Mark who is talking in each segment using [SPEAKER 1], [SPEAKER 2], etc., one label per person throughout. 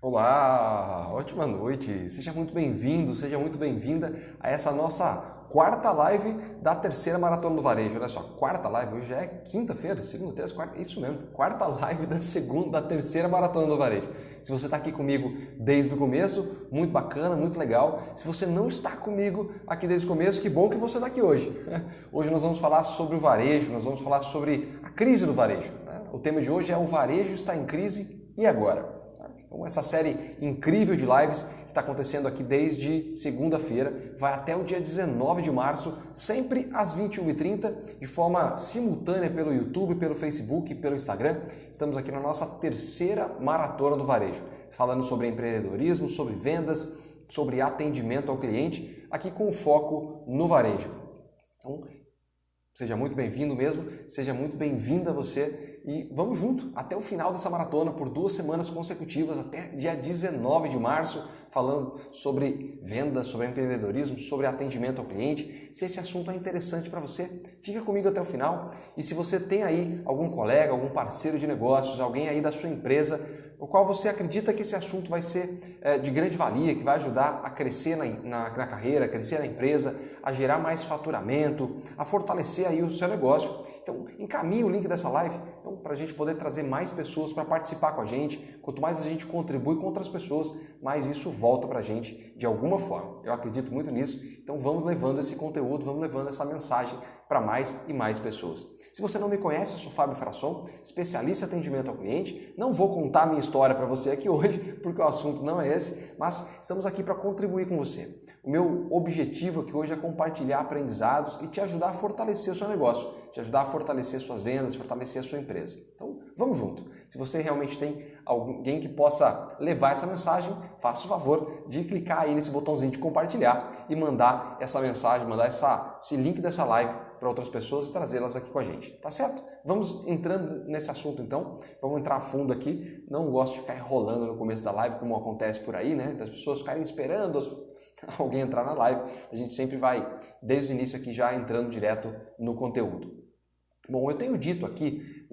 [SPEAKER 1] Olá, ótima noite, seja muito bem-vindo, seja muito bem-vinda a essa nossa quarta live da terceira Maratona do Varejo. Olha só, quarta live, hoje já é quinta-feira, segunda, terça, quarta, isso mesmo, quarta live da terceira Maratona do Varejo. Se você está aqui comigo desde o começo, muito bacana, muito legal. Se você não está comigo aqui desde o começo, que bom que você está aqui hoje. Hoje nós vamos falar sobre o varejo, nós vamos falar sobre a crise do varejo. O tema de hoje é o varejo está em crise e agora? Então, essa série incrível de lives que está acontecendo aqui desde segunda-feira, vai até o dia 19 de março, sempre às 21h30, de forma simultânea pelo YouTube, pelo Facebook e pelo Instagram. Estamos aqui na nossa terceira Maratona do Varejo, falando sobre empreendedorismo, sobre vendas, sobre atendimento ao cliente, aqui com foco no varejo. Então, seja muito bem-vindo mesmo, seja muito bem-vinda você e vamos junto até o final dessa maratona por 2 semanas consecutivas, até dia 19 de março, falando sobre vendas, sobre empreendedorismo, sobre atendimento ao cliente. Se esse assunto é interessante para você, fica comigo até o final. E se você tem aí algum colega, algum parceiro de negócios, alguém aí da sua empresa, o qual você acredita que esse assunto vai ser de grande valia, que vai ajudar a crescer na carreira, a crescer na empresa, a gerar mais faturamento, a fortalecer aí o seu negócio. Então, encaminhe o link dessa live para a gente poder trazer mais pessoas para participar com a gente. Quanto mais a gente contribui com outras pessoas, mais isso volta para a gente de alguma forma. Eu acredito muito nisso, então vamos levando esse conteúdo, vamos levando essa mensagem para mais e mais pessoas. Se você não me conhece, eu sou Fábio Frasson, especialista em atendimento ao cliente. Não vou contar a minha história para você aqui hoje, porque o assunto não é esse, mas estamos aqui para contribuir com você. O meu objetivo aqui hoje é compartilhar aprendizados e te ajudar a fortalecer o seu negócio, te ajudar a fortalecer suas vendas, fortalecer a sua empresa. Então, vamos junto. Se você realmente tem alguém que possa levar essa mensagem, faça o favor de clicar aí nesse botãozinho de compartilhar e mandar essa mensagem, mandar esse link dessa live para outras pessoas e trazê-las aqui com a gente, tá certo? Vamos entrando nesse assunto então, vamos entrar a fundo aqui. Não gosto de ficar enrolando no começo da live, como acontece por aí, né? Das pessoas ficarem esperando alguém entrar na live. A gente sempre vai, desde o início aqui, já entrando direto no conteúdo. Bom, eu tenho dito aqui,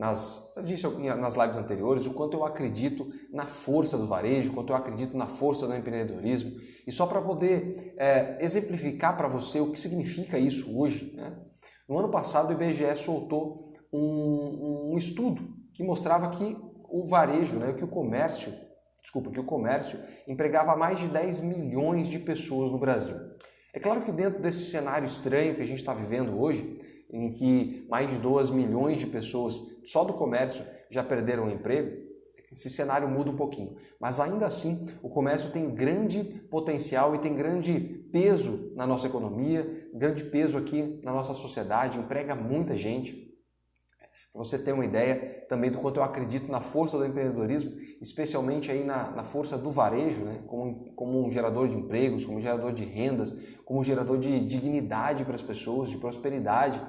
[SPEAKER 1] eu disse nas lives anteriores, o quanto eu acredito na força do varejo, o quanto eu acredito na força do empreendedorismo. E só para poder exemplificar para você o que significa isso hoje, né? No ano passado, o IBGE soltou um estudo que mostrava que o varejo, né, que o comércio empregava mais de 10 milhões de pessoas no Brasil. É claro que dentro desse cenário estranho que a gente está vivendo hoje, em que mais de 2 milhões de pessoas só do comércio já perderam o emprego, esse cenário muda um pouquinho. Mas ainda assim, o comércio tem grande potencial e tem grande peso na nossa economia, grande peso aqui na nossa sociedade, emprega muita gente. Para você ter uma ideia também do quanto eu acredito na força do empreendedorismo, especialmente aí na força do varejo, né? Como um gerador de empregos, como um gerador de rendas, como um gerador de dignidade para as pessoas, de prosperidade,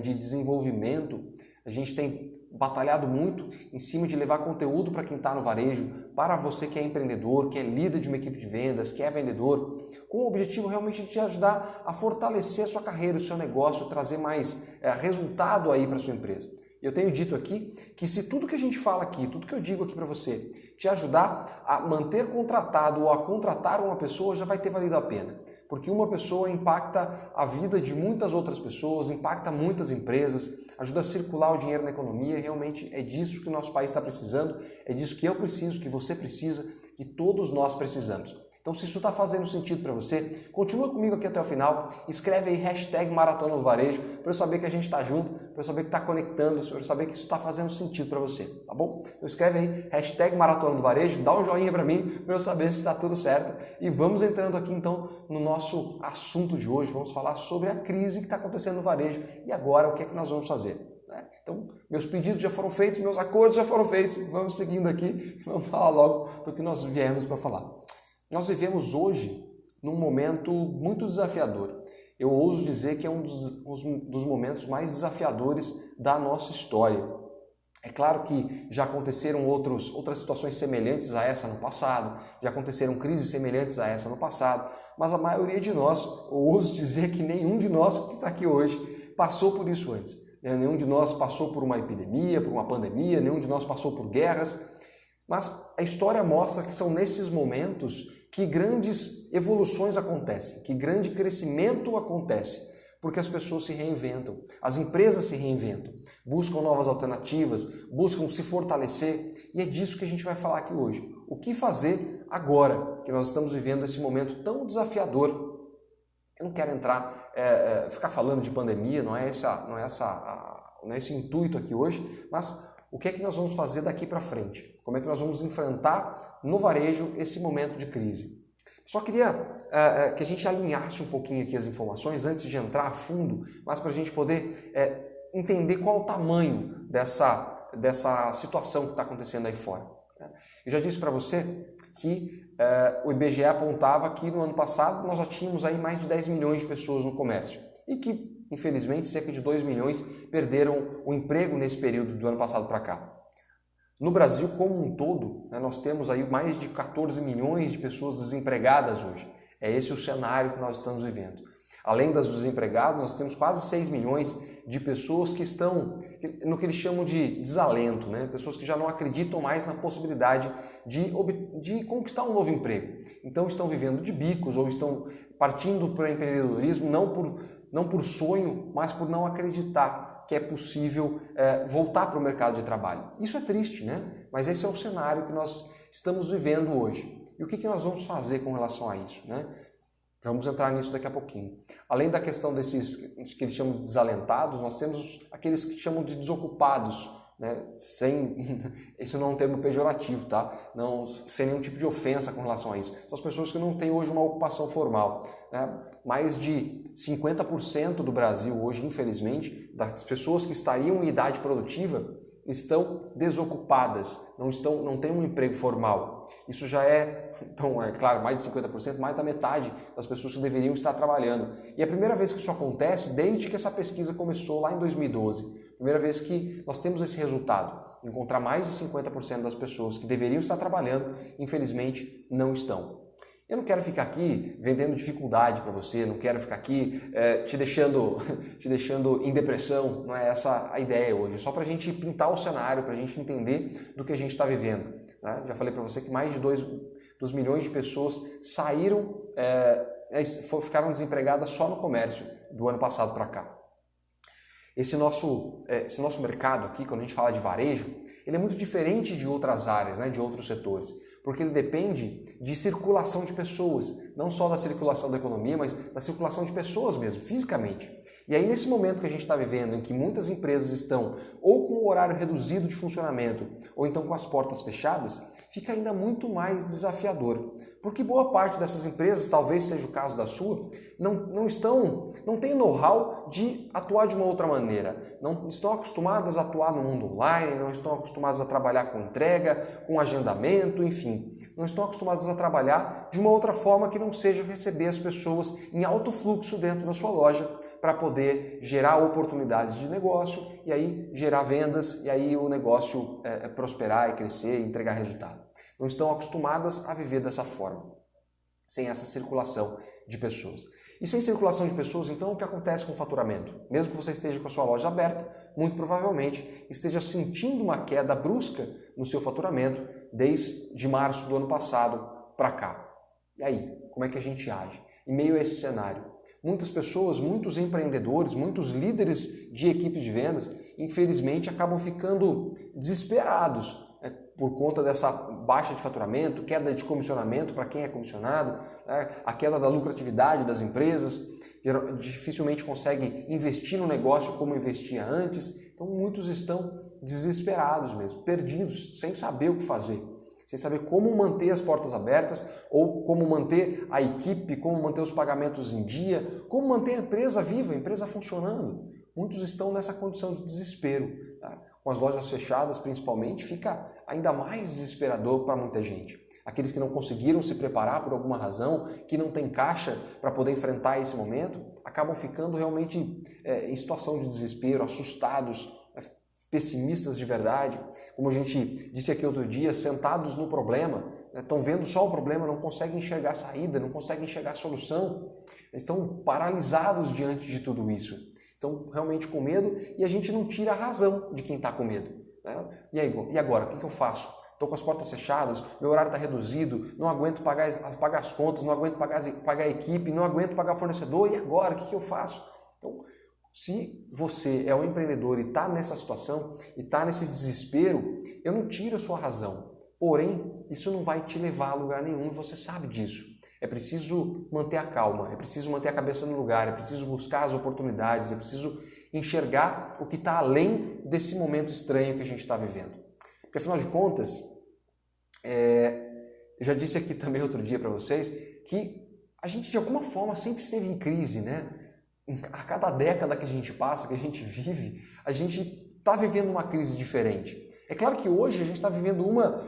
[SPEAKER 1] de desenvolvimento. A gente tem batalhado muito em cima de levar conteúdo para quem está no varejo, para você que é empreendedor, que é líder de uma equipe de vendas, que é vendedor, com o objetivo realmente de te ajudar a fortalecer a sua carreira, o seu negócio, trazer mais resultado aí para a sua empresa. Eu tenho dito aqui que se tudo que a gente fala aqui, tudo que eu digo aqui para você, te ajudar a manter contratado ou a contratar uma pessoa, já vai ter valido a pena. Porque uma pessoa impacta a vida de muitas outras pessoas, impacta muitas empresas, ajuda a circular o dinheiro na economia. Realmente é disso que o nosso país está precisando, é disso que eu preciso, que você precisa, que todos nós precisamos. Então, se isso está fazendo sentido para você, continua comigo aqui até o final, escreve aí #Maratona do Varejo, para eu saber que a gente está junto, para eu saber que está conectando, para eu saber que isso está fazendo sentido para você, tá bom? Então escreve aí #Maratona do Varejo, dá um joinha para mim, para eu saber se está tudo certo. E vamos entrando aqui então no nosso assunto de hoje, vamos falar sobre a crise que está acontecendo no varejo e agora o que é que nós vamos fazer. Então, meus pedidos já foram feitos, meus acordos já foram feitos, vamos seguindo aqui, vamos falar logo do que nós viemos para falar. Nós vivemos hoje num momento muito desafiador. Eu ouso dizer que é um dos momentos mais desafiadores da nossa história. É claro que já aconteceram outras situações semelhantes a essa no passado, já aconteceram crises semelhantes a essa no passado, mas a maioria de nós, eu ouso dizer que nenhum de nós que está aqui hoje passou por isso antes. Nenhum de nós passou por uma epidemia, por uma pandemia, nenhum de nós passou por guerras. Mas a história mostra que são nesses momentos que grandes evoluções acontecem, que grande crescimento acontece, porque as pessoas se reinventam, as empresas se reinventam, buscam novas alternativas, buscam se fortalecer, e é disso que a gente vai falar aqui hoje. O que fazer agora que nós estamos vivendo esse momento tão desafiador? Eu não quero ficar falando de pandemia, não é esse o intuito aqui hoje, mas o que é que nós vamos fazer daqui para frente? Como é que nós vamos enfrentar no varejo esse momento de crise? Só queria que a gente alinhasse um pouquinho aqui as informações antes de entrar a fundo, mas para a gente poder entender qual o tamanho dessa situação que está acontecendo aí fora. Eu já disse para você que o IBGE apontava que no ano passado nós já tínhamos aí mais de 10 milhões de pessoas no comércio e que, infelizmente, cerca de 2 milhões perderam o emprego nesse período do ano passado para cá. No Brasil como um todo, nós temos aí mais de 14 milhões de pessoas desempregadas hoje. É esse o cenário que nós estamos vivendo. Além das desempregadas, nós temos quase 6 milhões de pessoas que estão no que eles chamam de desalento, pessoas que já não acreditam mais na possibilidade de conquistar um novo emprego. Então estão vivendo de bicos ou estão partindo para o empreendedorismo não por sonho, mas por não acreditar que é possível voltar para o mercado de trabalho. Isso é triste, mas esse é o cenário que nós estamos vivendo hoje. E o que nós vamos fazer com relação a isso? Vamos entrar nisso daqui a pouquinho. Além da questão desses que eles chamam de desalentados, nós temos aqueles que chamam de desocupados, esse não é um termo pejorativo, tá? Não, sem nenhum tipo de ofensa com relação a isso. São as pessoas que não têm hoje uma ocupação formal. Mais de 50% do Brasil hoje, infelizmente, das pessoas que estariam em idade produtiva estão desocupadas, não têm um emprego formal. Isso já então, é claro, mais de 50%, mais da metade das pessoas que deveriam estar trabalhando. E é a primeira vez que isso acontece desde que essa pesquisa começou lá em 2012. Primeira vez que nós temos esse resultado, encontrar mais de 50% das pessoas que deveriam estar trabalhando, infelizmente, não estão. Eu não quero ficar aqui vendendo dificuldade para você, não quero ficar aqui te deixando em depressão, não é essa a ideia hoje. É só para a gente pintar o cenário, para a gente entender do que a gente está vivendo. Já falei para você que mais de 2 milhões de pessoas ficaram desempregadas só no comércio do ano passado para cá. Esse nosso mercado aqui, quando a gente fala de varejo, ele é muito diferente de outras áreas, de outros setores, porque ele depende de circulação de pessoas, não só da circulação da economia, mas da circulação de pessoas mesmo, fisicamente. E aí, nesse momento que a gente está vivendo, em que muitas empresas estão ou com o horário reduzido de funcionamento, ou então com as portas fechadas, fica ainda muito mais desafiador. Porque boa parte dessas empresas, talvez seja o caso da sua, não tem know-how de atuar de uma outra maneira. Não estão acostumadas a atuar no mundo online, não estão acostumadas a trabalhar com entrega, com agendamento, enfim. Não estão acostumadas a trabalhar de uma outra forma que não seja receber as pessoas em alto fluxo dentro da sua loja para poder gerar oportunidades de negócio e aí gerar vendas e aí o negócio prosperar e crescer e entregar resultado. Não estão acostumadas a viver dessa forma, sem essa circulação de pessoas. E sem circulação de pessoas, então, o que acontece com o faturamento? Mesmo que você esteja com a sua loja aberta, muito provavelmente esteja sentindo uma queda brusca no seu faturamento desde março do ano passado para cá. E aí, como é que a gente age? Em meio a esse cenário, muitas pessoas, muitos empreendedores, muitos líderes de equipes de vendas, infelizmente, acabam ficando desesperados por conta dessa baixa de faturamento, queda de comissionamento para quem é comissionado, a queda da lucratividade das empresas, dificilmente consegue investir no negócio como investia antes. Então muitos estão desesperados mesmo, perdidos, sem saber o que fazer, sem saber como manter as portas abertas ou como manter a equipe, como manter os pagamentos em dia, como manter a empresa viva, a empresa funcionando. Muitos estão nessa condição de desespero. Com as lojas fechadas, principalmente, fica ainda mais desesperador para muita gente. Aqueles que não conseguiram se preparar por alguma razão, que não tem caixa para poder enfrentar esse momento, acabam ficando realmente em situação de desespero, assustados, pessimistas de verdade. Como a gente disse aqui outro dia, sentados no problema, estão vendo só o problema, não conseguem enxergar a saída, não conseguem enxergar a solução, estão paralisados diante de tudo isso. Estão realmente com medo e a gente não tira a razão de quem está com medo. E agora, o que eu faço? estou com as portas fechadas, meu horário está reduzido, não aguento pagar as contas, não aguento pagar a equipe, não aguento pagar o fornecedor, e agora? O que eu faço? Então, se você é um empreendedor e está nessa situação, e está nesse desespero, eu não tiro a sua razão. Porém, isso não vai te levar a lugar nenhum e você sabe disso. É preciso manter a calma, é preciso manter a cabeça no lugar, é preciso buscar as oportunidades, é preciso enxergar o que está além desse momento estranho que a gente está vivendo. Porque, afinal de contas, eu já disse aqui também outro dia para vocês que a gente, de alguma forma, sempre esteve em crise, né? A cada década que a gente passa, que a gente vive, a gente está vivendo uma crise diferente. É claro que hoje a gente está vivendo uma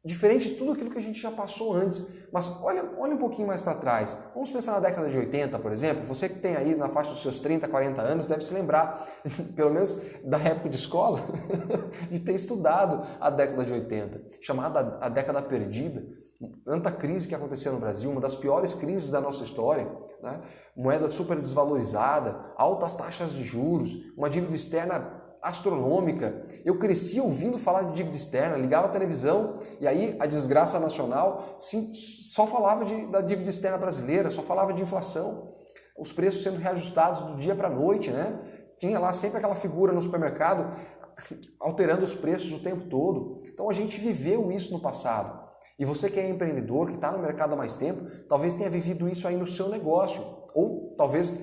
[SPEAKER 1] diferente de tudo aquilo que a gente já passou antes, mas olha um pouquinho mais para trás. Vamos pensar na década de 80, por exemplo. Você que tem aí na faixa dos seus 30, 40 anos deve se lembrar, pelo menos da época de escola, de ter estudado a década de 80, chamada a década perdida. Tanta crise que aconteceu no Brasil, uma das piores crises da nossa história, né? Moeda super desvalorizada, altas taxas de juros, uma dívida externa astronômica. Eu cresci ouvindo falar de dívida externa, ligava a televisão e aí a desgraça nacional só falava da dívida externa brasileira, só falava de inflação, os preços sendo reajustados do dia para a noite, né? Tinha lá sempre aquela figura no supermercado alterando os preços o tempo todo. Então a gente viveu isso no passado. E você que é empreendedor, que está no mercado há mais tempo, talvez tenha vivido isso aí no seu negócio. Ou talvez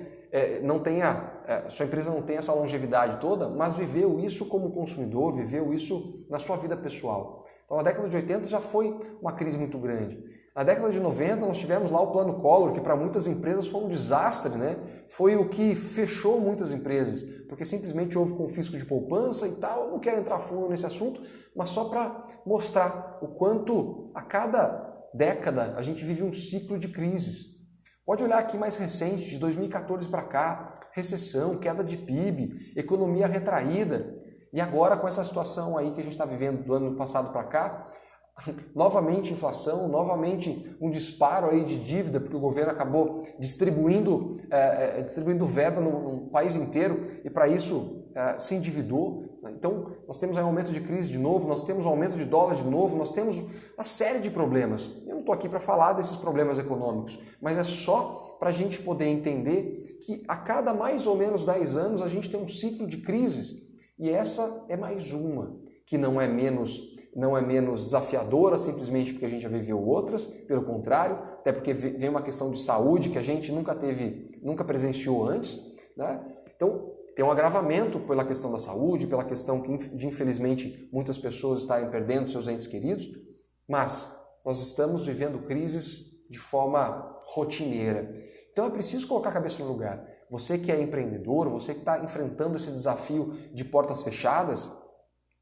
[SPEAKER 1] sua empresa não tenha essa longevidade toda, mas viveu isso como consumidor, viveu isso na sua vida pessoal. Então a década de 80 já foi uma crise muito grande. Na década de 90 nós tivemos lá o Plano Collor, que para muitas empresas foi um desastre, né? Foi o que fechou muitas empresas, porque simplesmente houve confisco de poupança e tal. Eu não quero entrar fundo nesse assunto, mas só para mostrar o quanto a cada década a gente vive um ciclo de crises. Pode olhar aqui mais recente, de 2014 para cá, recessão, queda de PIB, economia retraída. E agora com essa situação aí que a gente está vivendo do ano passado para cá, novamente inflação, novamente um disparo aí de dívida, porque o governo acabou distribuindo verba no país inteiro e para isso se endividou. Então nós temos aí um aumento de crise de novo, nós temos um aumento de dólar de novo, nós temos uma série de problemas. Eu não estou aqui para falar desses problemas econômicos, mas é só para a gente poder entender que a cada mais ou menos 10 anos a gente tem um ciclo de crises e essa é mais uma, que não é menos desafiadora simplesmente porque a gente já viveu outras, pelo contrário, até porque vem uma questão de saúde que a gente nunca presenciou antes, né? Então tem um agravamento pela questão da saúde, pela questão de infelizmente muitas pessoas estarem perdendo seus entes queridos, mas nós estamos vivendo crises de forma rotineira. Então é preciso colocar a cabeça no lugar. Você que é empreendedor, você que está enfrentando esse desafio de portas fechadas,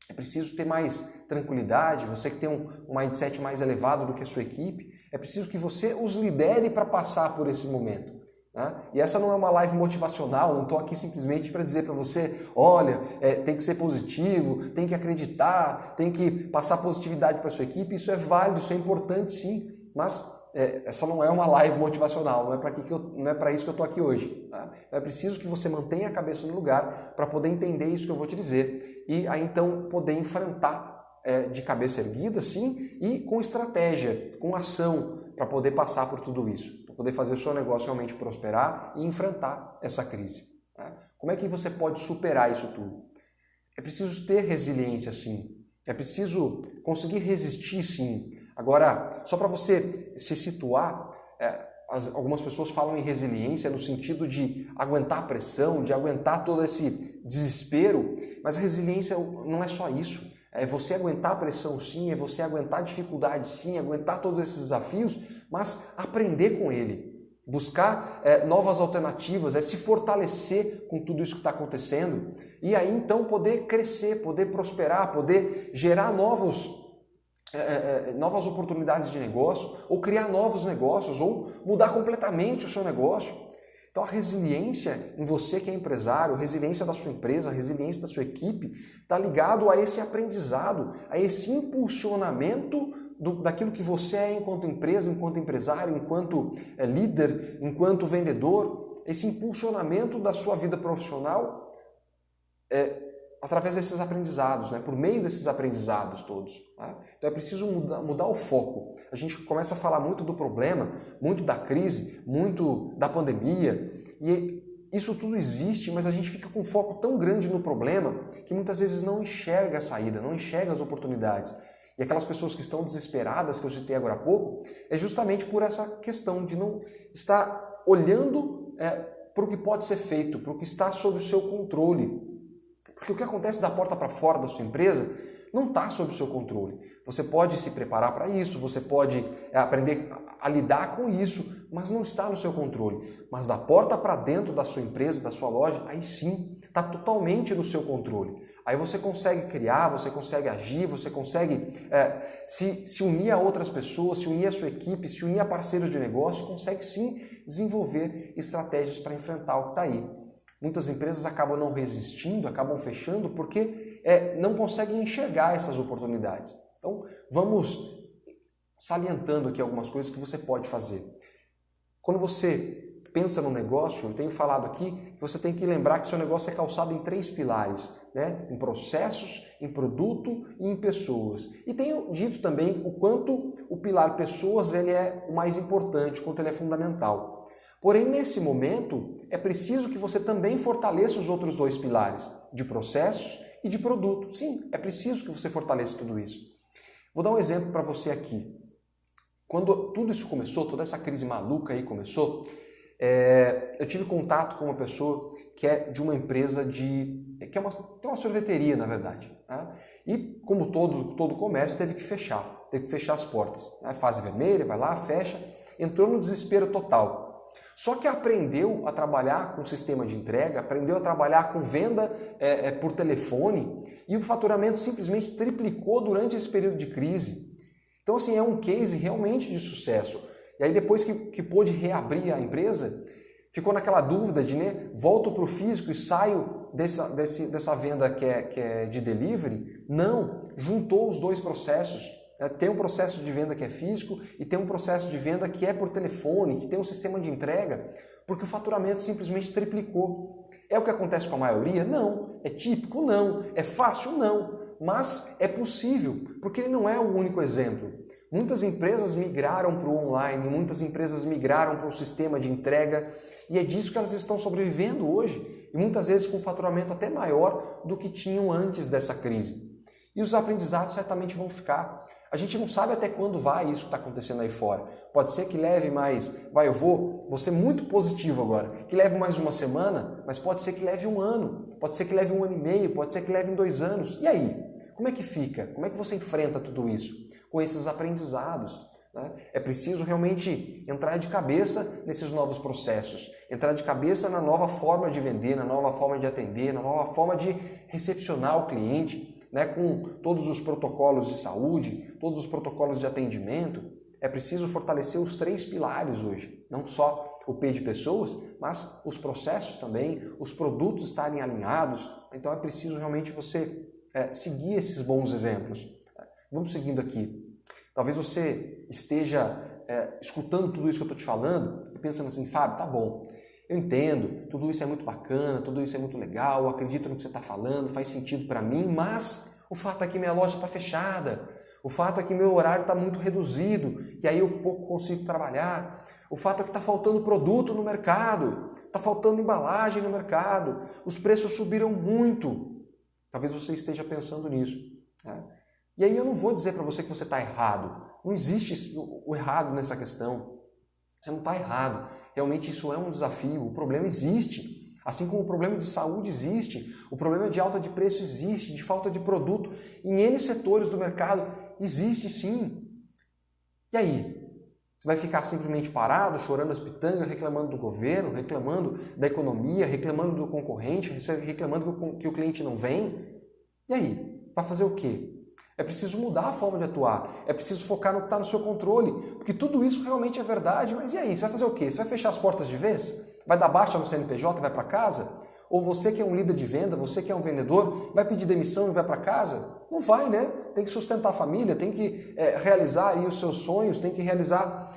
[SPEAKER 1] é preciso ter mais tranquilidade, você que tem um mindset mais elevado do que a sua equipe, é preciso que você os lidere para passar por esse momento. Né? E essa não é uma live motivacional, não estou aqui simplesmente para dizer para você, olha, tem que ser positivo, tem que acreditar, tem que passar positividade para a sua equipe, isso é válido, isso é importante sim, mas essa não é uma live motivacional, não é para isso que eu estou aqui hoje. Tá? É preciso que você mantenha a cabeça no lugar para poder entender isso que eu vou te dizer e aí então poder enfrentar de cabeça erguida, sim, e com estratégia, com ação para poder passar por tudo isso, para poder fazer o seu negócio realmente prosperar e enfrentar essa crise. Tá? Como é que você pode superar isso tudo? É preciso ter resiliência, sim. É preciso conseguir resistir, sim. Agora, só para você se situar, algumas pessoas falam em resiliência no sentido de aguentar a pressão, de aguentar todo esse desespero, mas a resiliência não é só isso. É você aguentar a pressão, sim, é você aguentar a dificuldade, sim, aguentar todos esses desafios, mas aprender com ele. Buscar novas alternativas, se fortalecer com tudo isso que está acontecendo e aí então poder crescer, poder prosperar, poder gerar novas oportunidades de negócio ou criar novos negócios ou mudar completamente o seu negócio. Então a resiliência em você que é empresário, a resiliência da sua empresa, a resiliência da sua equipe está ligado a esse aprendizado, a esse impulsionamento daquilo que você é enquanto empresa, enquanto empresário, enquanto líder, enquanto vendedor, esse impulsionamento da sua vida profissional através desses aprendizados, né? Por meio desses aprendizados todos. Tá? Então é preciso mudar o foco. A gente começa a falar muito do problema, muito da crise, muito da pandemia, e isso tudo existe, mas a gente fica com um foco tão grande no problema que muitas vezes não enxerga a saída, não enxerga as oportunidades. E aquelas pessoas que estão desesperadas, que eu citei agora há pouco, é justamente por essa questão de não estar olhando para o que pode ser feito, para o que está sob o seu controle. Porque o que acontece da porta para fora da sua empresa não está sob o seu controle. Você pode se preparar para isso, você pode aprender a lidar com isso, mas não está no seu controle. Mas da porta para dentro da sua empresa, da sua loja, aí sim, está totalmente no seu controle. Aí você consegue criar, você consegue agir, você consegue se unir a outras pessoas, se unir à sua equipe, se unir a parceiros de negócio, consegue sim desenvolver estratégias para enfrentar o que está aí. Muitas empresas acabam não resistindo, acabam fechando porque não conseguem enxergar essas oportunidades. Então, vamos salientando aqui algumas coisas que você pode fazer. Quando você pensa no negócio, eu tenho falado aqui que você tem que lembrar que seu negócio é calçado em 3 pilares, né? Em processos, em produto e em pessoas. E tenho dito também o quanto o pilar pessoas ele é o mais importante, quanto ele é fundamental. Porém, nesse momento, é preciso que você também fortaleça os outros 2 pilares, de processos e de produto. Sim, é preciso que você fortaleça tudo isso. Vou dar um exemplo para você aqui. Quando tudo isso começou, toda essa crise maluca aí começou, eu tive contato com uma pessoa que é de uma empresa que tem uma sorveteria, na verdade. Né? E como todo comércio, teve que fechar as portas. Né? Fase vermelha, vai lá, fecha, entrou no desespero total. Só que aprendeu a trabalhar com sistema de entrega, aprendeu a trabalhar com venda por telefone e o faturamento simplesmente triplicou durante esse período de crise. Então, assim, é um case realmente de sucesso. E aí, depois que pôde reabrir a empresa, ficou naquela dúvida de, né, volto para o físico e saio dessa venda que é de delivery? Não, juntou os 2 processos. Tem um processo de venda que é físico e tem um processo de venda que é por telefone, que tem um sistema de entrega, porque o faturamento simplesmente triplicou. É o que acontece com a maioria? Não. É típico? Não. É fácil? Não. Mas é possível, porque ele não é o único exemplo. Muitas empresas migraram para o online, muitas empresas migraram para o sistema de entrega e é disso que elas estão sobrevivendo hoje e muitas vezes com um faturamento até maior do que tinham antes dessa crise. E os aprendizados certamente vão ficar. A gente não sabe até quando vai isso que está acontecendo aí fora. Pode ser que leve mais... eu vou ser muito positivo agora. Que leve mais uma semana, mas pode ser que leve 1 ano. Pode ser que leve 1 ano e meio, pode ser que leve 2 anos. E aí? Como é que fica? Como é que você enfrenta tudo isso? Com esses aprendizados. Né? É preciso realmente entrar de cabeça nesses novos processos. Entrar de cabeça na nova forma de vender, na nova forma de atender, na nova forma de recepcionar o cliente. Né, com todos os protocolos de saúde, todos os protocolos de atendimento, é preciso fortalecer os 3 pilares hoje. Não só o P de pessoas, mas os processos também, os produtos estarem alinhados. Então é preciso realmente você seguir esses bons exemplos. Vamos seguindo aqui. Talvez você esteja escutando tudo isso que eu estou te falando e pensando assim, Fábio, tá bom. Eu entendo, tudo isso é muito bacana, tudo isso é muito legal, eu acredito no que você está falando, faz sentido para mim, mas o fato é que minha loja está fechada, o fato é que meu horário está muito reduzido e aí eu pouco consigo trabalhar, o fato é que está faltando produto no mercado, está faltando embalagem no mercado, os preços subiram muito. Talvez você esteja pensando nisso. Né? E aí eu não vou dizer para você que você está errado, não existe o errado nessa questão, você não está errado. Realmente isso é um desafio, o problema existe. Assim como o problema de saúde existe, o problema de alta de preço existe, de falta de produto em N setores do mercado existe sim. E aí? Você vai ficar simplesmente parado, chorando as pitangas, reclamando do governo, reclamando da economia, reclamando do concorrente, reclamando que o cliente não vem? E aí? Vai fazer o quê? É preciso mudar a forma de atuar, é preciso focar no que está no seu controle, porque tudo isso realmente é verdade, mas e aí? Você vai fazer o quê? Você vai fechar as portas de vez? Vai dar baixa no CNPJ e vai para casa? Ou você que é um líder de venda, você que é um vendedor, vai pedir demissão e vai para casa? Não vai, né? Tem que sustentar a família, tem que realizar aí os seus sonhos, tem que realizar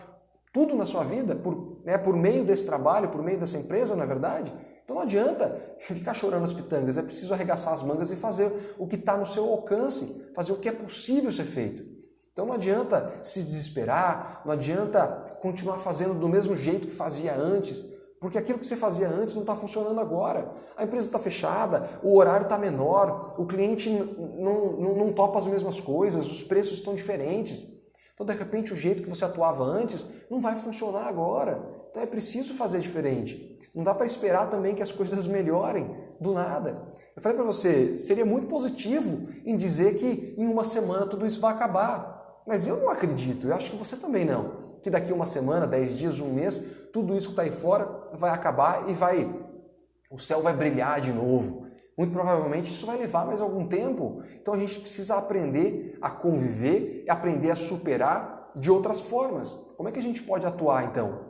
[SPEAKER 1] tudo na sua vida por meio desse trabalho, por meio dessa empresa, não é verdade? Então não adianta ficar chorando as pitangas, é preciso arregaçar as mangas e fazer o que está no seu alcance, fazer o que é possível ser feito. Então não adianta se desesperar, não adianta continuar fazendo do mesmo jeito que fazia antes, porque aquilo que você fazia antes não está funcionando agora. A empresa está fechada, o horário está menor, o cliente não topa as mesmas coisas, os preços estão diferentes. Então, de repente, o jeito que você atuava antes não vai funcionar agora. Então é preciso fazer diferente. Não dá para esperar também que as coisas melhorem do nada. Eu falei para você, seria muito positivo em dizer que em uma semana tudo isso vai acabar. Mas eu não acredito, eu acho que você também não. Que daqui uma semana, 10 dias, um mês, tudo isso que está aí fora vai acabar e o céu vai brilhar de novo. Muito provavelmente isso vai levar mais algum tempo. Então a gente precisa aprender a conviver e aprender a superar de outras formas. Como é que a gente pode atuar então?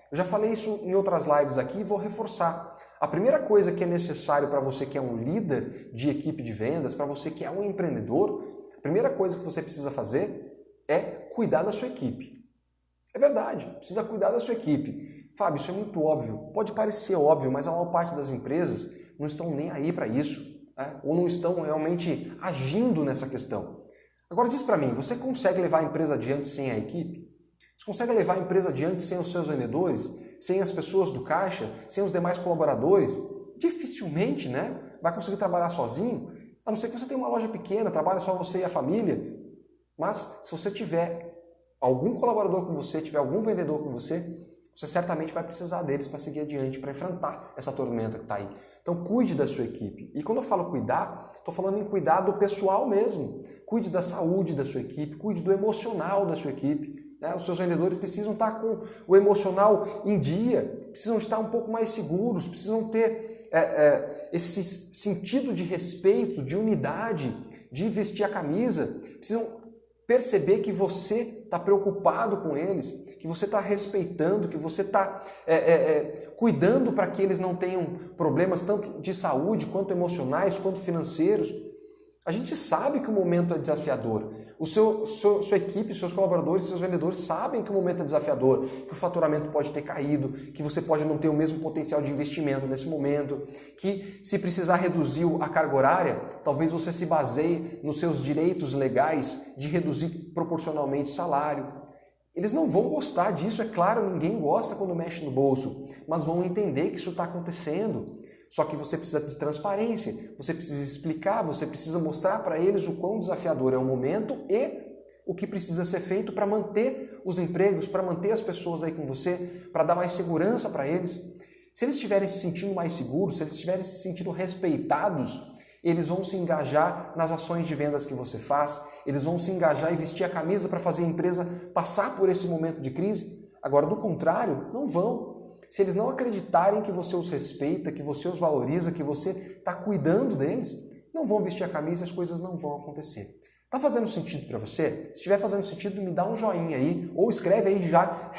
[SPEAKER 1] Eu já falei isso em outras lives aqui e vou reforçar. A primeira coisa que é necessário para você que é um líder de equipe de vendas, para você que é um empreendedor, a primeira coisa que você precisa fazer é cuidar da sua equipe. É verdade, precisa cuidar da sua equipe. Fábio, isso é muito óbvio. Pode parecer óbvio, mas a maior parte das empresas não estão nem aí para isso, ou não estão realmente agindo nessa questão. Agora diz para mim, você consegue levar a empresa adiante sem a equipe? Você consegue levar a empresa adiante sem os seus vendedores, sem as pessoas do caixa, sem os demais colaboradores? Dificilmente, vai conseguir trabalhar sozinho, a não ser que você tenha uma loja pequena, trabalha só você e a família. Mas se você tiver algum colaborador com você, tiver algum vendedor com você certamente vai precisar deles para seguir adiante, para enfrentar essa tormenta que está aí. Então cuide da sua equipe. E quando eu falo cuidar, estou falando em cuidar do pessoal mesmo. Cuide da saúde da sua equipe, cuide do emocional da sua equipe. Os seus vendedores precisam estar com o emocional em dia, precisam estar um pouco mais seguros, precisam ter esse sentido de respeito, de unidade, de vestir a camisa, precisam perceber que você está preocupado com eles, que você está respeitando, que você está cuidando para que eles não tenham problemas tanto de saúde, quanto emocionais, quanto financeiros. A gente sabe que o momento é desafiador. Sua equipe, seus colaboradores, seus vendedores sabem que o momento é desafiador, que o faturamento pode ter caído, que você pode não ter o mesmo potencial de investimento nesse momento, que se precisar reduzir a carga horária, talvez você se baseie nos seus direitos legais de reduzir proporcionalmente o salário. Eles não vão gostar disso, é claro, ninguém gosta quando mexe no bolso, mas vão entender que isso está acontecendo. Só que você precisa de transparência, você precisa explicar, você precisa mostrar para eles o quão desafiador é o momento e o que precisa ser feito para manter os empregos, para manter as pessoas aí com você, para dar mais segurança para eles. Se eles estiverem se sentindo mais seguros, se eles estiverem se sentindo respeitados, eles vão se engajar nas ações de vendas que você faz, eles vão se engajar e vestir a camisa para fazer a empresa passar por esse momento de crise. Agora, do contrário, não vão. Se eles não acreditarem que você os respeita, que você os valoriza, que você está cuidando deles, não vão vestir a camisa e as coisas não vão acontecer. Está fazendo sentido para você? Se estiver fazendo sentido, me dá um joinha aí, ou escreve aí já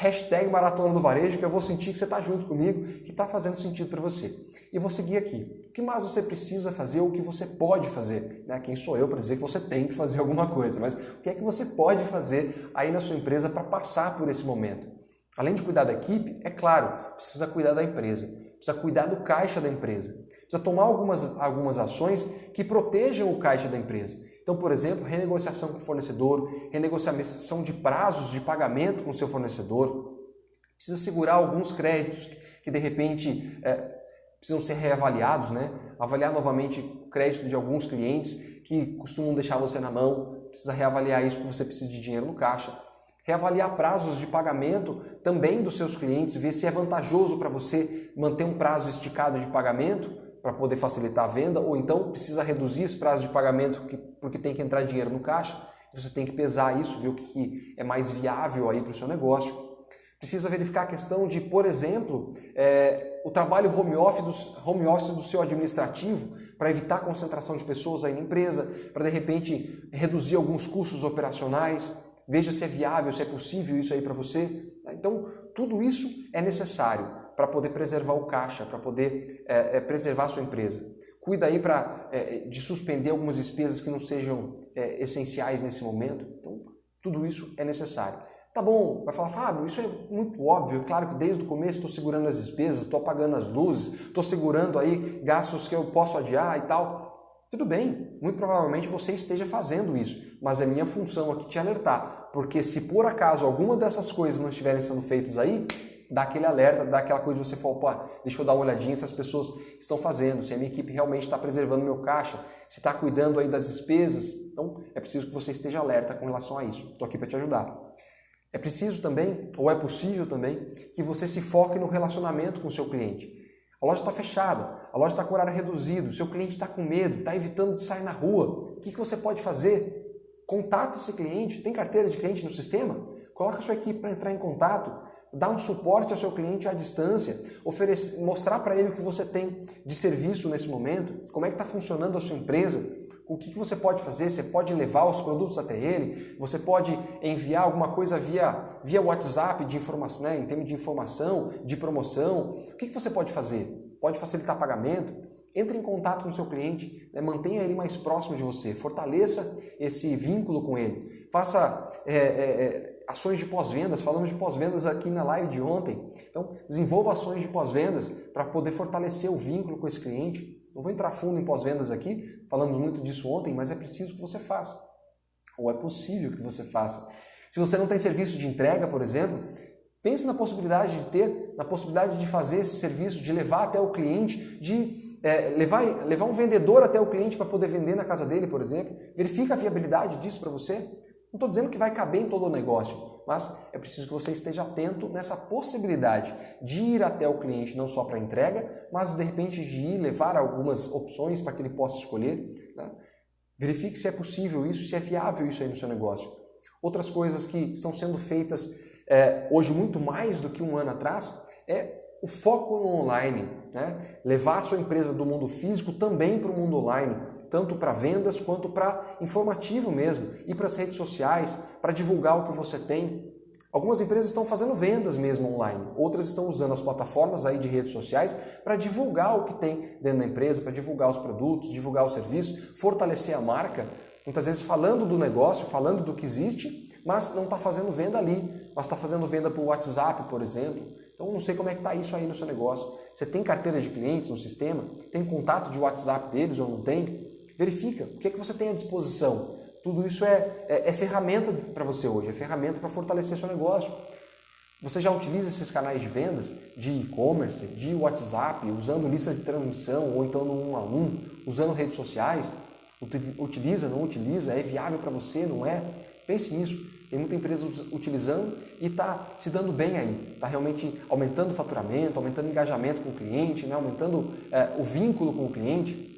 [SPEAKER 1] #Maratona do Varejo, que eu vou sentir que você está junto comigo, que está fazendo sentido para você. E vou seguir aqui. O que mais você precisa fazer, ou o que você pode fazer? Quem sou eu para dizer que você tem que fazer alguma coisa, mas o que é que você pode fazer aí na sua empresa para passar por esse momento? Além de cuidar da equipe, é claro, precisa cuidar da empresa, precisa cuidar do caixa da empresa, precisa tomar algumas ações que protejam o caixa da empresa. Então, por exemplo, renegociação com o fornecedor, renegociação de prazos de pagamento com o seu fornecedor, precisa segurar alguns créditos que de repente precisam ser reavaliados, avaliar novamente o crédito de alguns clientes que costumam deixar você na mão, precisa reavaliar isso porque você precisa de dinheiro no caixa. Reavaliar prazos de pagamento também dos seus clientes, ver se é vantajoso para você manter um prazo esticado de pagamento para poder facilitar a venda, ou então precisa reduzir esse prazo de pagamento porque tem que entrar dinheiro no caixa. Você tem que pesar isso, ver o que é mais viável aí para o seu negócio. Precisa verificar a questão de, por exemplo, o trabalho home office do seu administrativo para evitar a concentração de pessoas aí na empresa, para de repente reduzir alguns custos operacionais. Veja se é viável, se é possível isso aí para você. Então, tudo isso é necessário para poder preservar o caixa, para poder preservar a sua empresa. Cuida aí de suspender algumas despesas que não sejam essenciais nesse momento. Então, tudo isso é necessário. Tá bom, vai falar, Fábio, isso é muito óbvio, claro que desde o começo estou segurando as despesas, estou apagando as luzes, estou segurando aí gastos que eu posso adiar e tal. Tudo bem, muito provavelmente você esteja fazendo isso, mas é minha função aqui te alertar, porque se por acaso alguma dessas coisas não estiverem sendo feitas aí, dá aquele alerta, dá aquela coisa de você falar, opa, deixa eu dar uma olhadinha se as pessoas estão fazendo, se a minha equipe realmente está preservando meu caixa, se está cuidando aí das despesas. Então é preciso que você esteja alerta com relação a isso. Estou aqui para te ajudar. É preciso também, ou é possível também, que você se foque no relacionamento com o seu cliente. A loja está fechada, a loja está com horário reduzido, o seu cliente está com medo, está evitando de sair na rua. O que você pode fazer? Contata esse cliente. Tem carteira de cliente no sistema? Coloca a sua equipe para entrar em contato, dá um suporte ao seu cliente à distância, mostrar para ele o que você tem de serviço nesse momento, como é que está funcionando a sua empresa, o que você pode fazer, você pode levar os produtos até ele, você pode enviar alguma coisa via WhatsApp de informação, né, em termos de informação, de promoção. O que você pode fazer? Pode facilitar pagamento? Entre em contato com o seu cliente, né, mantenha ele mais próximo de você, fortaleça esse vínculo com ele, faça ações de pós-vendas, falamos de pós-vendas aqui na live de ontem, então desenvolva ações de pós-vendas para poder fortalecer o vínculo com esse cliente. Não vou entrar fundo em pós-vendas aqui, falamos muito disso ontem, mas é preciso que você faça, ou é possível que você faça. Se você não tem serviço de entrega, por exemplo, pense na possibilidade de fazer esse serviço, de levar até o cliente, de levar um vendedor até o cliente para poder vender na casa dele, por exemplo. Verifica a viabilidade disso para você. Não estou dizendo que vai caber em todo o negócio, mas é preciso que você esteja atento nessa possibilidade de ir até o cliente, não só para entrega, mas de repente de ir levar algumas opções para que ele possa escolher. Né? Verifique se é possível isso, se é viável isso aí no seu negócio. Outras coisas que estão sendo feitas hoje muito mais do que um ano atrás é o foco no online, né? Levar a sua empresa do mundo físico também para o mundo online, tanto para vendas quanto para informativo mesmo, ir para as redes sociais, para divulgar o que você tem. Algumas empresas estão fazendo vendas mesmo online, outras estão usando as plataformas aí de redes sociais para divulgar o que tem dentro da empresa, para divulgar os produtos, divulgar o serviço, fortalecer a marca, muitas vezes falando do negócio, falando do que existe, mas não está fazendo venda ali, mas está fazendo venda por WhatsApp, por exemplo. Então, não sei como é que está isso aí no seu negócio. Você tem carteira de clientes no sistema? Tem contato de WhatsApp deles ou não tem? Verifica. O que é que você tem à disposição? Tudo isso é ferramenta para você hoje, é ferramenta para fortalecer seu negócio. Você já utiliza esses canais de vendas, de e-commerce, de WhatsApp, usando lista de transmissão ou então no 1 a 1, usando redes sociais? Utiliza, não utiliza? É viável para você, não é? Pense nisso. Tem muita empresa utilizando e está se dando bem aí. Está realmente aumentando o faturamento, aumentando o engajamento com o cliente, né? Aumentando o vínculo com o cliente.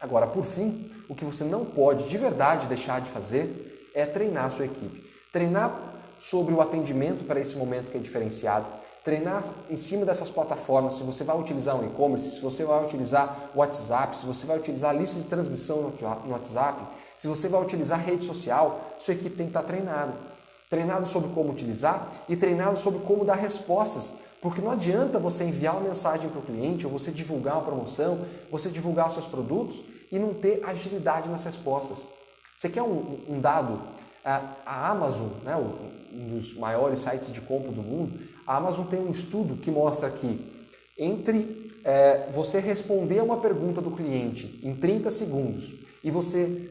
[SPEAKER 1] Agora, por fim, o que você não pode de verdade deixar de fazer é treinar a sua equipe. Treinar sobre o atendimento para esse momento que é diferenciado. Treinar em cima dessas plataformas, se você vai utilizar um e-commerce, se você vai utilizar o WhatsApp, se você vai utilizar a lista de transmissão no WhatsApp, se você vai utilizar rede social, sua equipe tem que estar treinada. Treinado sobre como utilizar e treinado sobre como dar respostas. Porque não adianta você enviar uma mensagem para o cliente ou você divulgar uma promoção, você divulgar seus produtos e não ter agilidade nas respostas. Você quer um dado? A Amazon, né, um dos maiores sites de compra do mundo, a Amazon tem um estudo que mostra que entre você responder a uma pergunta do cliente em 30 segundos e você...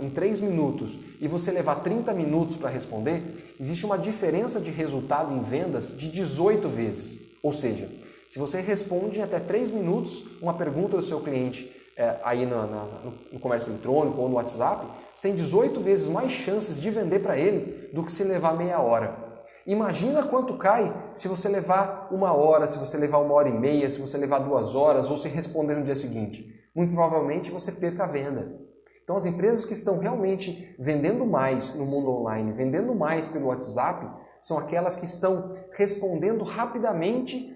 [SPEAKER 1] em 3 minutos e você levar 30 minutos para responder, existe uma diferença de resultado em vendas de 18 vezes. Ou seja, se você responde em até 3 minutos uma pergunta do seu cliente aí no comércio eletrônico ou no WhatsApp, você tem 18 vezes mais chances de vender para ele do que se levar meia hora. Imagina quanto cai se você levar 1 hora, se você levar 1h30, se você levar 2 horas ou se responder no dia seguinte. Muito provavelmente você perca a venda. Então as empresas que estão realmente vendendo mais no mundo online, vendendo mais pelo WhatsApp, são aquelas que estão respondendo rapidamente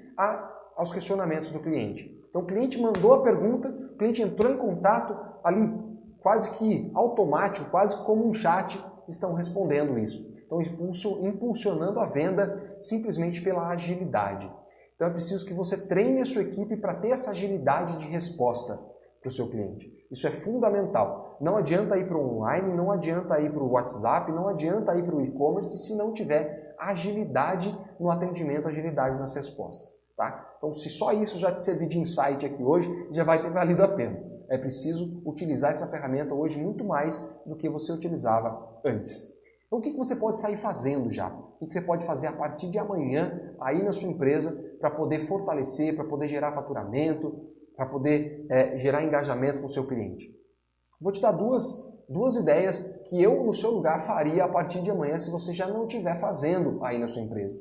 [SPEAKER 1] aos questionamentos do cliente. Então o cliente mandou a pergunta, o cliente entrou em contato, ali quase que automático, quase como um chat, estão respondendo isso. Então impulsionando a venda simplesmente pela agilidade. Então é preciso que você treine a sua equipe para ter essa agilidade de resposta. para o seu cliente. Isso é fundamental. Não adianta ir para o online, não adianta ir para o WhatsApp, não adianta ir para o e-commerce se não tiver agilidade no atendimento, agilidade nas respostas. Tá? Então, se só isso já te servir de insight aqui hoje, já vai ter valido a pena. É preciso utilizar essa ferramenta hoje muito mais do que você utilizava antes. Então, o que você pode sair fazendo já? O que você pode fazer a partir de amanhã aí na sua empresa para poder fortalecer, para poder gerar faturamento, para poder gerar engajamento com o seu cliente? Vou te dar duas ideias que eu, no seu lugar, faria a partir de amanhã se você já não estiver fazendo aí na sua empresa.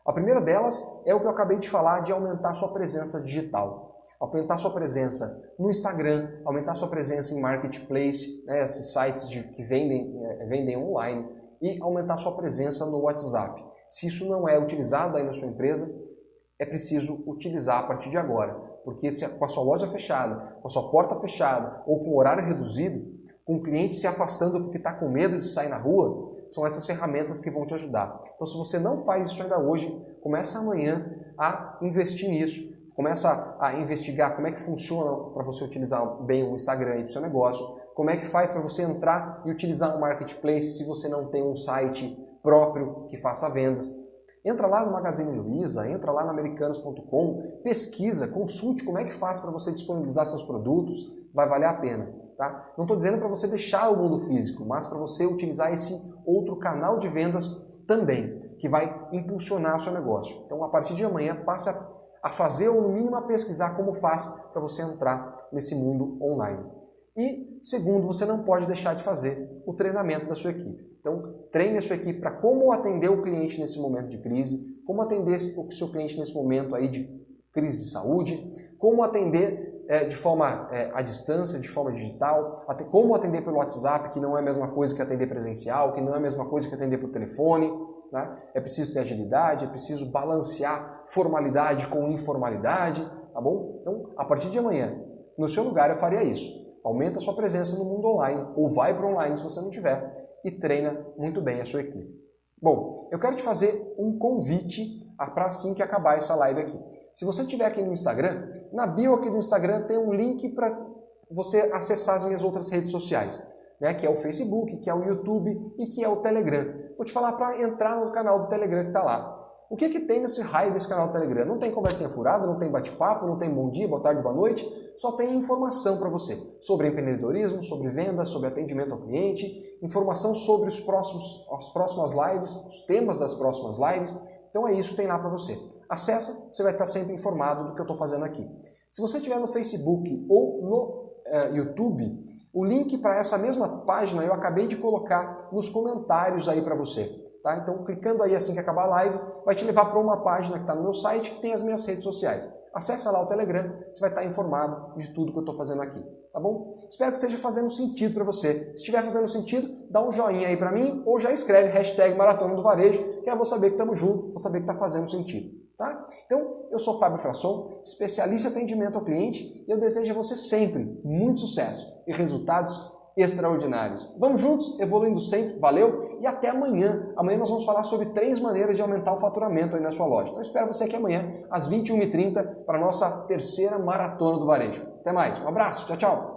[SPEAKER 1] A primeira delas é o que eu acabei de falar de aumentar sua presença digital. Aumentar sua presença no Instagram, aumentar sua presença em marketplace, né, esses sites que vendem online, e aumentar sua presença no WhatsApp. Se isso não é utilizado aí na sua empresa, é preciso utilizar a partir de agora, porque se com a sua loja fechada, com a sua porta fechada ou com horário reduzido, com o cliente se afastando porque está com medo de sair na rua, são essas ferramentas que vão te ajudar. Então, se você não faz isso ainda hoje, começa amanhã a investir nisso. Começa a investigar como é que funciona para você utilizar bem o Instagram para o seu negócio, como é que faz para você entrar e utilizar um marketplace se você não tem um site próprio que faça vendas. Entra lá no Magazine Luiza, entra lá no americanos.com, pesquisa, consulte como é que faz para você disponibilizar seus produtos, vai valer a pena. Tá? Não estou dizendo para você deixar o mundo físico, mas para você utilizar esse outro canal de vendas também, que vai impulsionar o seu negócio. Então, a partir de amanhã, passe a fazer ou no mínimo a pesquisar como faz para você entrar nesse mundo online. E segundo, você não pode deixar de fazer o treinamento da sua equipe. Então, treine a sua equipe para como atender o cliente nesse momento de crise, como atender o seu cliente nesse momento aí de crise de saúde, como atender de forma à distância, de forma digital, como atender pelo WhatsApp, que não é a mesma coisa que atender presencial, que não é a mesma coisa que atender por telefone. Né? É preciso ter agilidade, é preciso balancear formalidade com informalidade, tá bom? Então, a partir de amanhã, no seu lugar eu faria isso. Aumenta a sua presença no mundo online, ou vai para o online se você não tiver, e treina muito bem a sua equipe. Bom, eu quero te fazer um convite para assim que acabar essa live aqui. Se você estiver aqui no Instagram, na bio aqui do Instagram tem um link para você acessar as minhas outras redes sociais, né, que é o Facebook, que é o YouTube e que é o Telegram. Vou te falar para entrar no canal do Telegram que está lá. O que tem nesse raio desse canal do Telegram? Não tem conversinha furada, não tem bate-papo, não tem bom dia, boa tarde, boa noite, só tem informação para você sobre empreendedorismo, sobre vendas, sobre atendimento ao cliente, informação sobre as próximas lives, os temas das próximas lives. Então é isso que tem lá para você. Acessa, você vai estar sempre informado do que eu estou fazendo aqui. Se você estiver no Facebook ou no YouTube, o link para essa mesma página eu acabei de colocar nos comentários aí para você. Tá? Então, clicando aí assim que acabar a live, vai te levar para uma página que está no meu site, que tem as minhas redes sociais. Acesse lá o Telegram, você vai estar informado de tudo que eu estou fazendo aqui. Tá bom? Espero que esteja fazendo sentido para você. Se estiver fazendo sentido, dá um joinha aí para mim ou já escreve #Maratona do Varejo, que eu vou saber que estamos juntos, vou saber que está fazendo sentido. Tá? Então, eu sou Fábio Frasson, especialista em atendimento ao cliente, e eu desejo a você sempre muito sucesso e resultados extraordinários. Vamos juntos, evoluindo sempre, valeu? E até amanhã. Amanhã nós vamos falar sobre 3 maneiras de aumentar o faturamento aí na sua loja. Então, espero você aqui amanhã, às 21h30, para a nossa terceira Maratona do Varejo. Até mais, um abraço, tchau, tchau!